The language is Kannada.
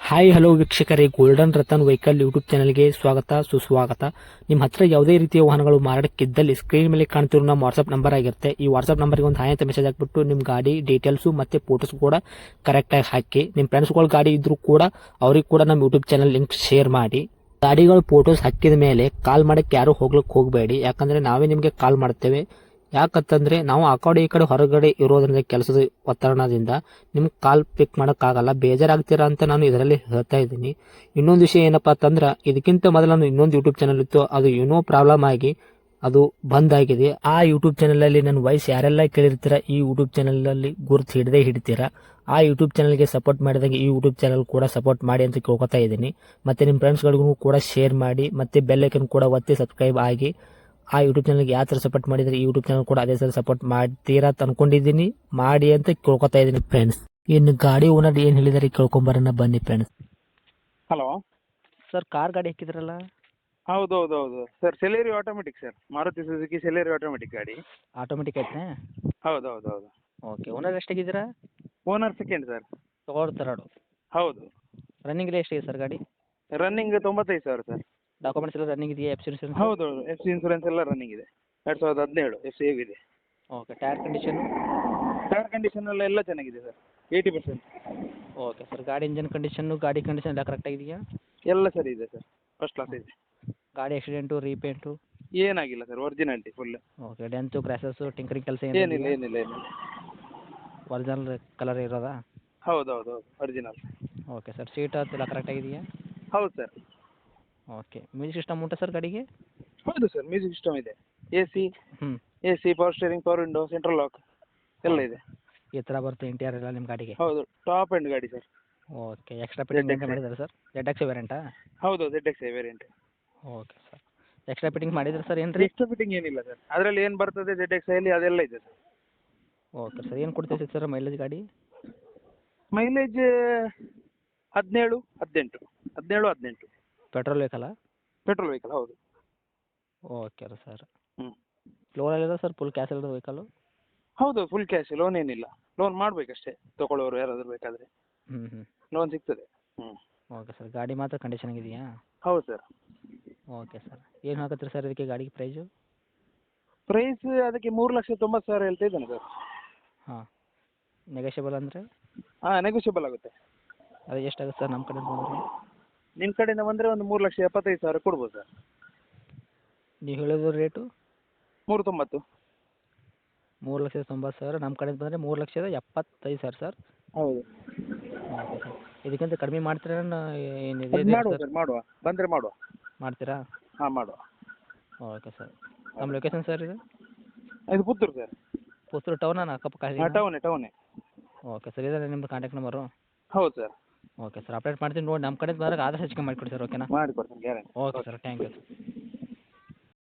ಹಾಯ್ ಹಲೋ ವೀಕ್ಷಕರೇ, ಗೋಲ್ಡನ್ ರತನ್ ವೆಹಿಕಲ್ ಯೂಟ್ಯೂಬ್ ಚಾನಲ್ಗೆ ಸ್ವಾಗತ ಸುಸ್ವಾಗತ. ನಿಮ್ಮ ಹತ್ರ ಯಾವುದೇ ರೀತಿಯ ವಾಹನಗಳು ಮಾರಾಟಕ್ಕಿದ್ದಲ್ಲಿ ಸ್ಕ್ರೀನ್ ಮೇಲೆ ಕಾಣ್ತಿರೋ ನಮ್ಮ ವಾಟ್ಸ್ಆಪ್ ನಂಬರ್ ಆಗಿರುತ್ತೆ. ಈ ವಾಟ್ಸ್ಆಪ್ ನಂಬರ್ಗೆ ಒಂದು ಹಾಯ್ ಅಂತ ಮೆಸೇಜ್ ಹಾಕ್ಬಿಟ್ಟು ನಿಮ್ಮ ಗಾಡಿ ಡೀಟೇಲ್ಸು ಮತ್ತೆ ಫೋಟೋಸ್ ಕೂಡ ಕರೆಕ್ಟಾಗಿ ಹಾಕಿ. ನಿಮ್ಮ ಫ್ರೆಂಡ್ಸ್ಗಳ ಗಾಡಿ ಇದ್ರೂ ಕೂಡ ಅವ್ರಿಗೆ ಕೂಡ ನಮ್ಮ ಯೂಟ್ಯೂಬ್ ಚಾನಲ್ ಲಿಂಕ್ ಶೇರ್ ಮಾಡಿ. ಗಾಡಿಗಳು ಫೋಟೋಸ್ ಹಾಕಿದ ಮೇಲೆ ಕಾಲ್ ಮಾಡಕ್ಕೆ ಯಾರು ಹೋಗ್ಲಿಕ್ಕೆ ಹೋಗಬೇಡಿ, ಯಾಕಂದ್ರೆ ನಾವೇ ನಿಮಗೆ ಕಾಲ್ ಮಾಡ್ತೇವೆ. ಯಾಕಂತಂದ್ರೆ ನಾವು ಆ ಕಡೆ ಈ ಕಡೆ ಹೊರಗಡೆ ಇರೋದ್ರಿಂದ ಕೆಲಸದ ಒತ್ತಡದಿಂದ ನಿಮ್ಗೆ ಕಾಲ್ ಪಿಕ್ ಮಾಡೋಕ್ಕಾಗಲ್ಲ, ಬೇಜಾರಾಗ್ತೀರಾ ಅಂತ ನಾನು ಇದರಲ್ಲಿ ಹೇಳ್ತಾ ಇದ್ದೀನಿ. ಇನ್ನೊಂದು ವಿಷಯ ಏನಪ್ಪಾ ಅಂತಂದ್ರೆ, ಇದಕ್ಕಿಂತ ಮೊದಲು ನಾನು ಇನ್ನೊಂದು ಯೂಟ್ಯೂಬ್ ಚಾನಲ್ ಇತ್ತು, ಅದು ಏನೋ ಪ್ರಾಬ್ಲಮ್ ಆಗಿ ಅದು ಬಂದ್ ಆಗಿದೆ. ಆ ಯೂಟ್ಯೂಬ್ ಚಾನಲ್ ಅಲ್ಲಿ ನನ್ನ ವಾಯ್ಸ್ ಯಾರೆಲ್ಲ ಕೇಳಿರ್ತೀರಾ, ಈ ಯೂಟ್ಯೂಬ್ ಚಾನಲ್ ಅಲ್ಲಿ ಗುರುತು ಹಿಡದೇ ಹಿಡಿತೀರಾ. ಆ ಯೂಟ್ಯೂಬ್ ಚಾನಲ್ಗೆ ಸಪೋರ್ಟ್ ಮಾಡಿದಾಗ ಈ ಯೂಟ್ಯೂಬ್ ಚಾನಲ್ ಕೂಡ ಸಪೋರ್ಟ್ ಮಾಡಿ ಅಂತ ಕೇಳ್ಕೊತಾ ಇದ್ದೀನಿ. ಮತ್ತೆ ನಿಮ್ಮ ಫ್ರೆಂಡ್ಸ್ಗಳಿಗೂ ಕೂಡ ಶೇರ್ ಮಾಡಿ, ಮತ್ತೆ ಬೆಲ್ ಐಕನ್ ಕೂಡ ಒತ್ತಿ ಸಬ್ಸ್ಕ್ರೈಬ್ ಆಗಿ. ಆ ಯೂಟ್ಯೂಬ್ ಚಾನಲ್ಗೆ ಯಾವ ಥರ ಸಪೋರ್ಟ್ ಮಾಡಿದ್ರೆ ಈ ಯೂಟ್ಯೂಬ್ ಚಾನಲ್ ಕೂಡ ಅದೇ ಥರ ಸಪೋರ್ಟ್ ಮಾಡ್ತೀರಾ ಅಂತ ಅನ್ಕೊಂಡಿದ್ದೀನಿ. ಮಾಡಿ ಅಂತ ಕೇಳ್ಕೊತಾ ಇದ್ದೀನಿ ಫ್ರೆಂಡ್ಸ್. ಇನ್ನು ಗಾಡಿ ಓನರ್ ಏನು ಹೇಳಿದಾರೆ ಕೇಳ್ಕೊಂಬರೋಣ ಬನ್ನಿ ಫ್ರೆಂಡ್ಸ್. ಹಲೋ ಸರ್, ಕಾರ್ ಗಾಡಿ ಹಾಕಿದ್ರಲ್ಲ? ಹೌದು sir, ಸೆಲೆರಿ automatic sir, Maruti Suzuki ಸೆಲೆರಿ automatic ಗಾಡಿ. ಆಟೋಮೆಟಿಕ್ ಐತೆ? ಹೌದು. Okay. Owner ಎಷ್ಟಾಗಿದ್ದೀರಾ? Owner second sir. ತಗೊಳ್ತಾರಡು. ಹೌದು. ರನ್ನಿಂಗ್ ಎಷ್ಟಿದೆ ಸರ್ ಗಾಡಿ? Running 95,000 sir. ಡಾಕ್ಯುಮೆಂಟ್ಸ್ ಎಲ್ಲ ರನ್ನಿಂಗ್ ಇದೆಯಾ? F C insurance? ಹೌದು, ಎಫ್ ಸಿ ಇನ್ಸೂರೆನ್ಸ್ ಎಲ್ಲ ರನ್ನಿಂಗ್ ಇದೆ. 2017 ಎಫ್ ಸಿ ಇದೆ. Okay. Tyre condition? Tyre condition ಎಲ್ಲ ಚೆನ್ನಾಗಿದೆ ಸರ್, 80%. Okay sir. ಗಾಡಿ ಇಂಜನ್ ಕಂಡೀಷನ್ನು, ಗಾಡಿ ಕಂಡೀಷನ್ ಎಲ್ಲ ಕರೆಕ್ಟಾಗಿದೆಯಾ? ಎಲ್ಲ ಸರಿ ಇದೆ ಸರ್, ಫಸ್ಟ್ ಕ್ಲಾಸ್ ಇದೆ. ಗಾಡಿ ಆಕ್ಸಿಡೆಂಟು, ರೀಪೇಂಟು? ಏನಾಗಿಲ್ಲ sir, originality full. Okay. Dent, scratches, tinkering ಕೆಲಸ ಏನಿಲ್ಲ. ಒರಿಜಿನಲ್ ಕಲರ್ ಇರೋದಾ? ಹೌದು ಒರಿಜಿನಲ್. Okay sir. ಸೀಟ್ ಅದೆಲ್ಲ ಕರೆಕ್ಟಾಗಿದೆಯಾ? ಹೌದು ಸರ್. ಓಕೆ. ಮ್ಯೂಸಿಕ್ ಸಿಸ್ಟಮ್ ಉಂಟಾ ಸರ್ ಗಾಡಿಗೆ? ಹೌದು ಸರ್, ಮ್ಯೂಸಿಕ್ ಸಿಸ್ಟಮ್ ಇದೆ. ಎ ಹ್ಞೂ. C, power steering, power window, central lock ಎಲ್ಲ ಇದೆ. ಈ ಥರ ಬರುತ್ತೆ ಇಂಟೀರಿಯರ್ ಎಲ್ಲ ನಿಮ್ಮ ಗಾಡಿಗೆ? ಹೌದು, ಟಾಪ್ ಎಂಡ್ ಗಾಡಿ ಸರ್. ಓಕೆ. ಎಕ್ಸ್ಟ್ರಾ ಫಿಟ್ಟಿಂಗ್ ಮಾಡಿದ್ದಾರೆ ಸರ್? ZX ವೇರಿಯಂಟಾ? ಹೌದು, ZX variant. Okay sir. Extra fitting ಮಾಡಿದ್ರೆ ಸರ್ ಏನು ರೀ? ಎಕ್ಸ್ಟ್ರಾ ಫಿಟ್ಟಿಂಗ್ ಏನಿಲ್ಲ ಸರ್, ಅದರಲ್ಲಿ ಏನು ಬರ್ತದೆ ZX ಅಲ್ಲಿ ಅದೆಲ್ಲ ಇದೆ ಸರ್. Okay sir. ಏನು ಕೊಡ್ತೈತೆ ಸರ್ ಮೈಲೇಜ್ ಗಾಡಿ? ಮೈಲೇಜ್ 17, 18. ಪೆಟ್ರೋಲ್ ವೆಹಿಕಲಾ? ಪೆಟ್ರೋಲ್ ವೆಹಿಕಲ್ ಹೌದು. Okay sir. ಹ್ಞೂ. ಲೋನಲ್ಲಿದೆ ಸರ್? ಫುಲ್ ಕ್ಯಾಶ್ ಇರೋದು ವೆಹಿಕಲ್ಲು? ಹೌದು, ಫುಲ್ ಕ್ಯಾಶ್, ಲೋನ್ ಏನಿಲ್ಲ. ಲೋನ್ ಮಾಡಬೇಕಷ್ಟೇ, ತೊಗೊಳ್ಳೋರು ಯಾರಾದರೂ ಬೇಕಾದರೆ ಹ್ಞೂ. ಲೋನ್ ಸಿಗ್ತದೆ. Okay sir. ಗಾಡಿ ಮಾತ್ರ ಕಂಡೀಷನ್ ಆಗಿದೆಯಾ? ಹೌದು ಸರ್. Okay sir. ಏನು ಹಾಕತ್ತೀರಿ ಸರ್ ಇದಕ್ಕೆ ಗಾಡಿಗೆ ಪ್ರೈಸು? ಪ್ರೈಸ್ ಅದಕ್ಕೆ 3,90,000 ಹೇಳ್ತಾ ಇದ್ದಾನೆ ಸರ್. ಹಾಂ. ನೆಗೋಷಿಯಬಲ್ ಅಂದರೆ? ಹಾಂ, ನೆಗೋಷಿಯಬಲ್ ಆಗುತ್ತೆ. ಅದು ಎಷ್ಟಾಗುತ್ತೆ ಸರ್ ನಮ್ಮ ಕಡೆಯಿಂದ ಬಂದರೆ? ನಿಮ್ಮ ಕಡೆಯಿಂದ ಬಂದರೆ ಒಂದು 3,75,000 ಕೊಡ್ಬೋದು ಸರ್. ನೀವು ಹೇಳೋದು ರೇಟು? 3,90,000. 3,90,000. ನಮ್ಮ ಕಡೆಯಿಂದ ಬಂದರೆ 3,75,000 ಸರ್. ಹೌದು. Okay sir. ಇದಕ್ಕಿಂತ ಕಡಿಮೆ ಮಾಡ್ತೀರಾ ಏನಿದೆ ಅದು ಮಾಡುವ ಸರ್, ಮಾಡುವ, ಬಂದರೆ ಮಾಡುವ. ಮಾಡ್ತೀರಾ? ಹಾಂ, ಮಾಡುವ. Okay sir. ನಮ್ಮ ಲೊಕೇಶನ್ ಸರ್ ಇದು? ಇದು ಪುತ್ತೂರು ಸರ್. ಪುತ್ತೂರು ಟೌನಾ ಅಕ್ಕಪಕ್ಕ? ಹಾಂ, ಟೌನೇ. Okay sir. ಇದೇ ನಿಮ್ಮದು ಕಾಂಟ್ಯಾಕ್ಟ್ ನಂಬರು? ಹೌದು ಸರ್. Okay sir. ಅಪ್ಡೇಟ್ ಮಾಡ್ತೀನಿ ನೋಡಿ, ನಮ್ಮ ಕಡೆಯಿಂದ ಬಂದಾಗ ಆದಷ್ಟು ಹೆಚ್ಚಿಗೆ ಮಾಡಿಕೊಡಿ ಸರ್. ಓಕೆನಾ? ಮಾಡಿಕೊಡ್ತೀನಿ, guarantee. Okay sir. Thank you sir.